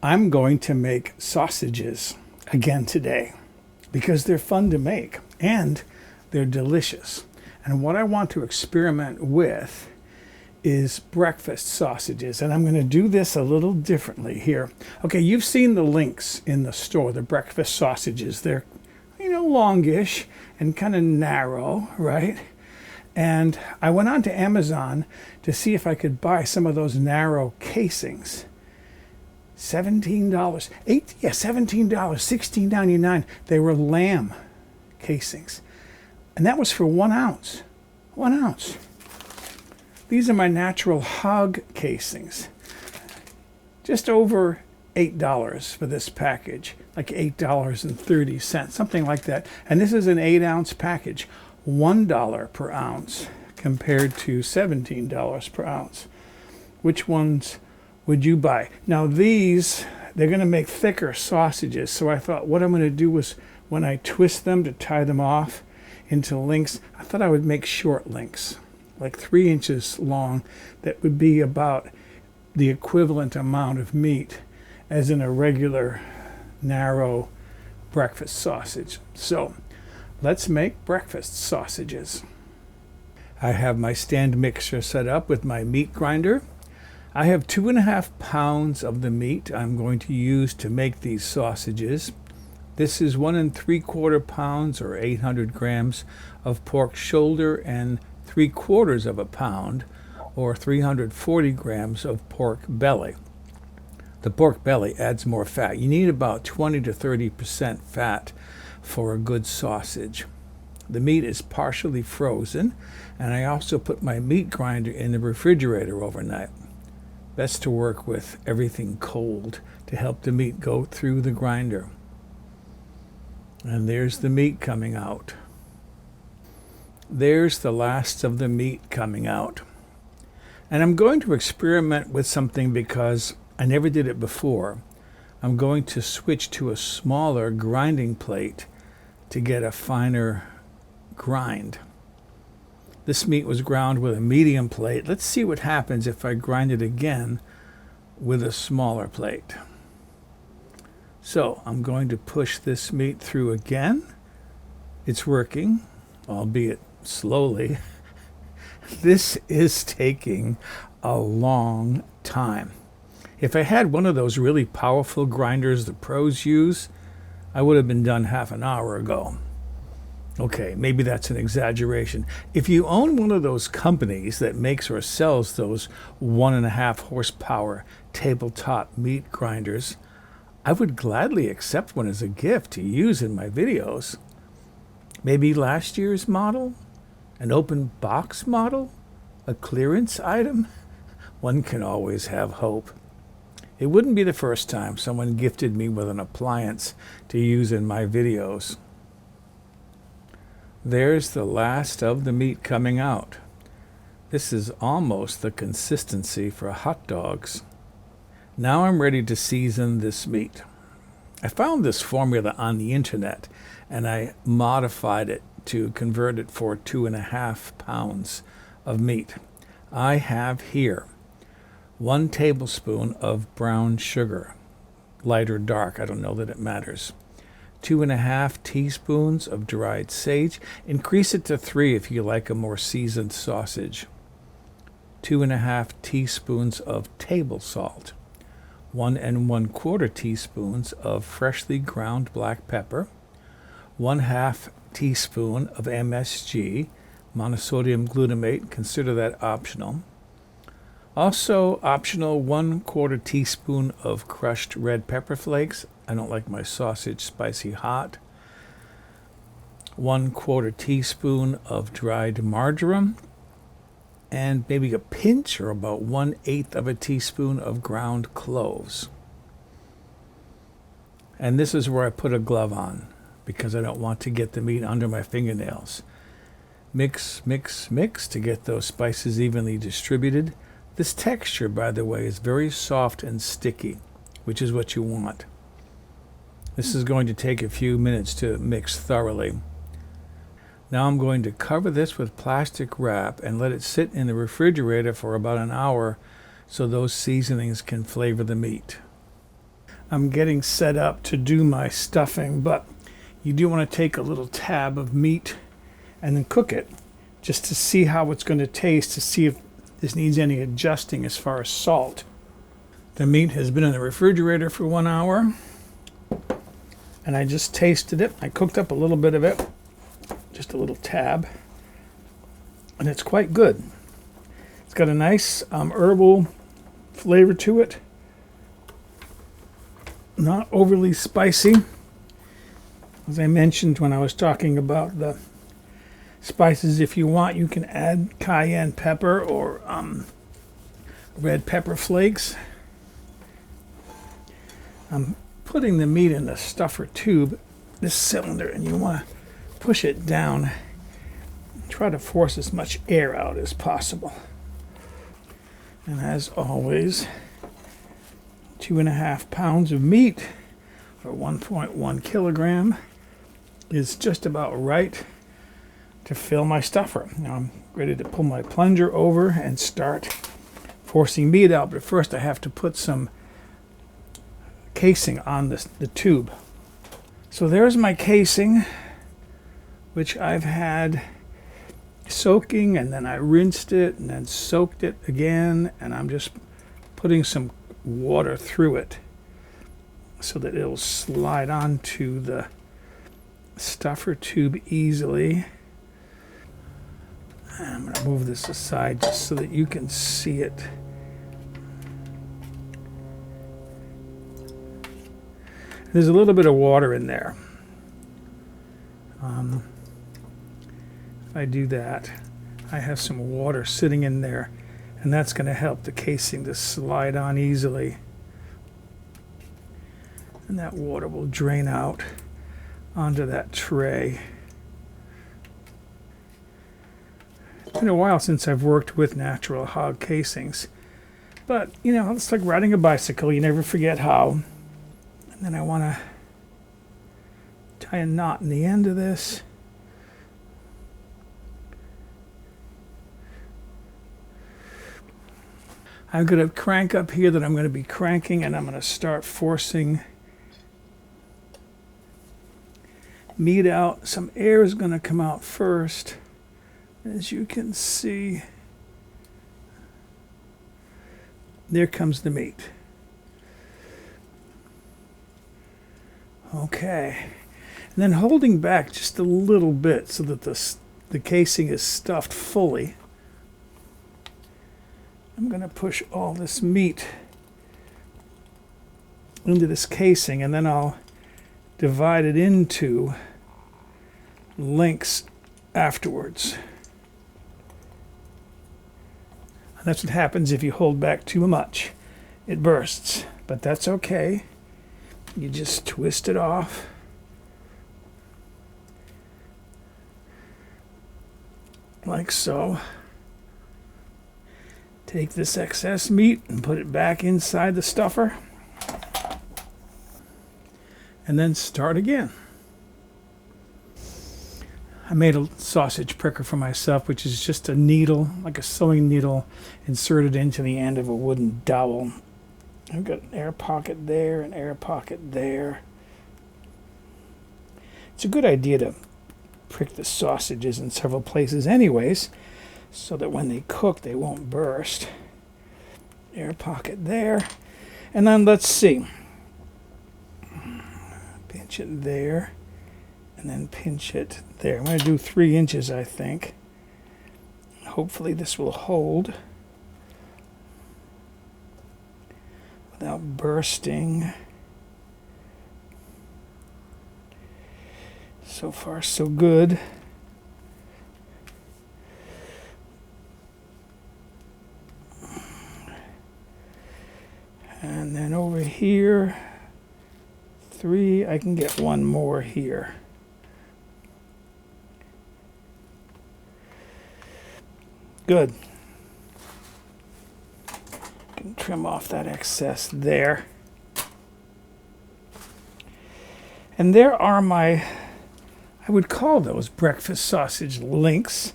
I'm going to make sausages again today because they're fun to make and they're delicious. And what I want to experiment with is breakfast sausages. And I'm going to do this a little differently here. Okay, you've seen the links in the store, the breakfast sausages. They're, longish and kind of narrow, right? And I went on to Amazon to see if I could buy some of those narrow casings. $17, $17, $16.99. They were lamb casings. And that was for 1 ounce. 1 ounce. These are my natural hog casings. Just over $8 for this package, like $8.30, something like that. And this is an 8-ounce package, $1 per ounce compared to $17 per ounce. Which ones would you buy? Now these, they're going to make thicker sausages. So I thought what I'm going to do was when I twist them to tie them off into links, I thought I would make short links, like 3 inches long. That would be about the equivalent amount of meat as in a regular narrow breakfast sausage. So let's make breakfast sausages. I have my stand mixer set up with my meat grinder. I have 2.5 pounds of the meat I'm going to use to make these sausages. This is 1 3/4 pounds or 800 grams of pork shoulder and 3/4 pound or 340 grams of pork belly. The pork belly adds more fat. You need about 20 to 30% fat for a good sausage. The meat is partially frozen, and I also put my meat grinder in the refrigerator overnight. Best to work with everything cold to help the meat go through the grinder. And there's the meat coming out. There's the last of the meat coming out. And I'm going to experiment with something because I never did it before. I'm going to switch to a smaller grinding plate to get a finer grind. This meat was ground with a medium plate. Let's see what happens if I grind it again with a smaller plate. So I'm going to push this meat through again. It's working, albeit slowly. This is taking a long time. If I had one of those really powerful grinders the pros use, I would have been done half an hour ago. Okay, maybe that's an exaggeration. If you own one of those companies that makes or sells those 1.5 horsepower tabletop meat grinders, I would gladly accept one as a gift to use in my videos. Maybe last year's model? An open box model? A clearance item? One can always have hope. It wouldn't be the first time someone gifted me with an appliance to use in my videos. There's the last of the meat coming out. This is almost the consistency for hot dogs. Now I'm ready to season this meat. I found this formula on the internet and I modified it to convert it for 2.5 pounds of meat. I have here 1 tablespoon of brown sugar, light or dark, I don't know that it matters. 2.5 teaspoons of dried sage. Increase it to 3 if you like a more seasoned sausage. 2.5 teaspoons of table salt. 1 1/4 teaspoons of freshly ground black pepper. 1/2 teaspoon of MSG, monosodium glutamate, consider that optional. Also optional 1/4 teaspoon of crushed red pepper flakes. I don't like my sausage spicy hot. 1/4 teaspoon of dried marjoram. And maybe a pinch or about 1/8 of a teaspoon of ground cloves. And this is where I put a glove on because I don't want to get the meat under my fingernails. Mix, mix, mix to get those spices evenly distributed. This texture, by the way, is very soft and sticky, which is what you want. This is going to take a few minutes to mix thoroughly. Now I'm going to cover this with plastic wrap and let it sit in the refrigerator for about an hour so those seasonings can flavor the meat. I'm getting set up to do my stuffing, but you do want to take a little tab of meat and then cook it just to see how it's going to taste, to see if this needs any adjusting as far as salt. The meat has been in the refrigerator for 1 hour, and I just tasted it. I cooked up a little bit of it, just a little tab, and it's quite good. It's got a nice herbal flavor to it, not overly spicy. As I mentioned when I was talking about the spices, if you want, you can add cayenne pepper or red pepper flakes. I'm putting the meat in the stuffer tube, this cylinder, and you want to push it down. Try to force as much air out as possible. And as always, 2.5 pounds of meat, or 1.1 kilogram, is just about right to fill my stuffer. Now I'm ready to pull my plunger over and start forcing meat out, but first I have to put some casing on the tube. So there's my casing, which I've had soaking, and then I rinsed it and then soaked it again, and I'm just putting some water through it so that it'll slide onto the stuffer tube easily. I'm going to move this aside just so that you can see it. There's a little bit of water in there. If I do that, I have some water sitting in there, and that's going to help the casing to slide on easily. And that water will drain out onto that tray. It's been a while since I've worked with natural hog casings, but you know, it's like riding a bicycle, you never forget how. And then I want to tie a knot in the end of this. I've got a crank up here that I'm going to be cranking, and I'm going to start forcing meat out. Some air is going to come out first, as you can see. There comes the meat. Okay, and then holding back just a little bit so that the casing is stuffed fully. I'm going to push all this meat into this casing, and then I'll divide it into lengths afterwards. And that's what happens if you hold back too much. It bursts, but that's okay. You just twist it off. Like so. Take this excess meat and put it back inside the stuffer. And then start again. I made a sausage pricker for myself, which is just a needle, like a sewing needle, inserted into the end of a wooden dowel. I've got an air pocket there, an air pocket there. It's a good idea to prick the sausages in several places anyways, so that when they cook they won't burst. Air pocket there. And then let's see. Pinch it there, and then pinch it there. I'm going to do 3 inches, I think. Hopefully this will hold without bursting. So far, so good. And then over here, 3, I can get 1 more here. Good. Can trim off that excess there. And there are my, I would call those breakfast sausage links.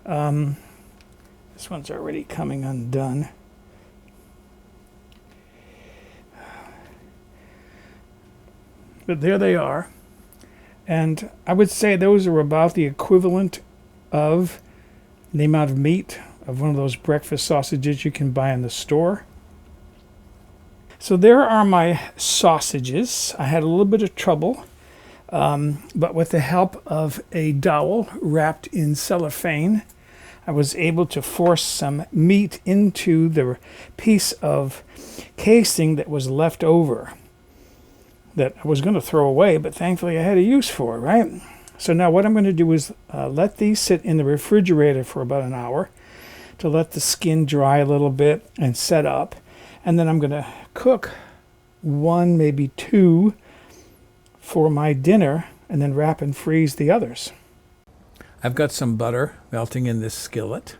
This one's already coming undone. But there they are. And I would say those are about the equivalent of the amount of meat of one of those breakfast sausages you can buy in the store. So there are my sausages. I had a little bit of trouble, but with the help of a dowel wrapped in cellophane, I was able to force some meat into the piece of casing that was left over that I was going to throw away, but thankfully I had a use for, right? So now what I'm going to do is let these sit in the refrigerator for about an hour to let the skin dry a little bit and set up. And then I'm going to cook one, maybe two for my dinner, and then wrap and freeze the others. I've got some butter melting in this skillet.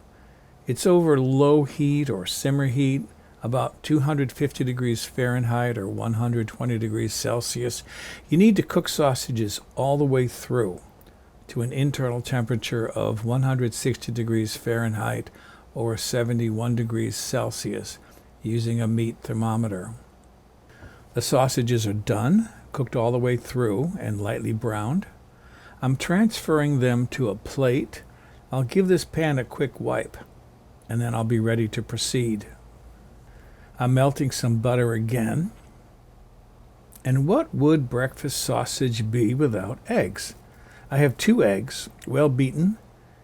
It's over low heat or simmer heat, about 250 degrees Fahrenheit or 120 degrees Celsius. You need to cook sausages all the way through to an internal temperature of 160 degrees Fahrenheit or 71 degrees Celsius using a meat thermometer. The sausages are done, cooked all the way through and lightly browned. I'm transferring them to a plate. I'll give this pan a quick wipe, and then I'll be ready to proceed. I'm melting some butter again. And what would breakfast sausage be without eggs? I have 2 eggs, well beaten,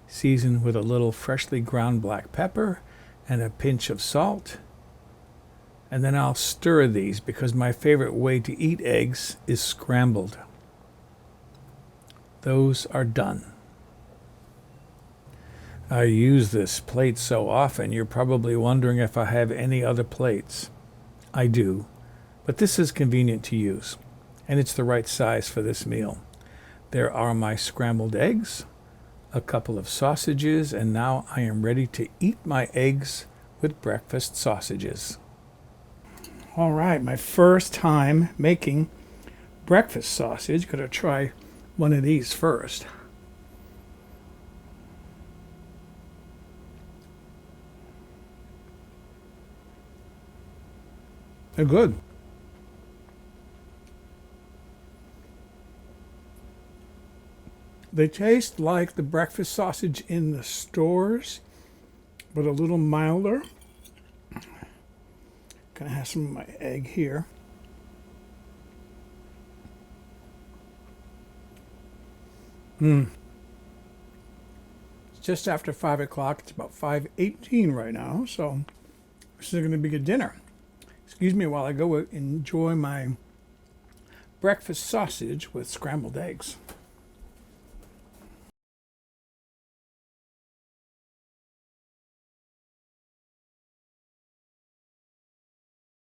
seasoned with a little freshly ground black pepper and a pinch of salt. And then I'll stir these because my favorite way to eat eggs is scrambled. Those are done. I use this plate so often, you're probably wondering if I have any other plates. I do, but this is convenient to use, and it's the right size for this meal. There are my scrambled eggs, a couple of sausages, and now I am ready to eat my eggs with breakfast sausages. All right, my first time making breakfast sausage. Gonna try one of these first. They're good. They taste like the breakfast sausage in the stores, but a little milder. Gonna have some of my egg here. It's just after 5 o'clock. It's about 5:18 right now, so this is gonna be a dinner. Excuse me while I go enjoy my breakfast sausage with scrambled eggs.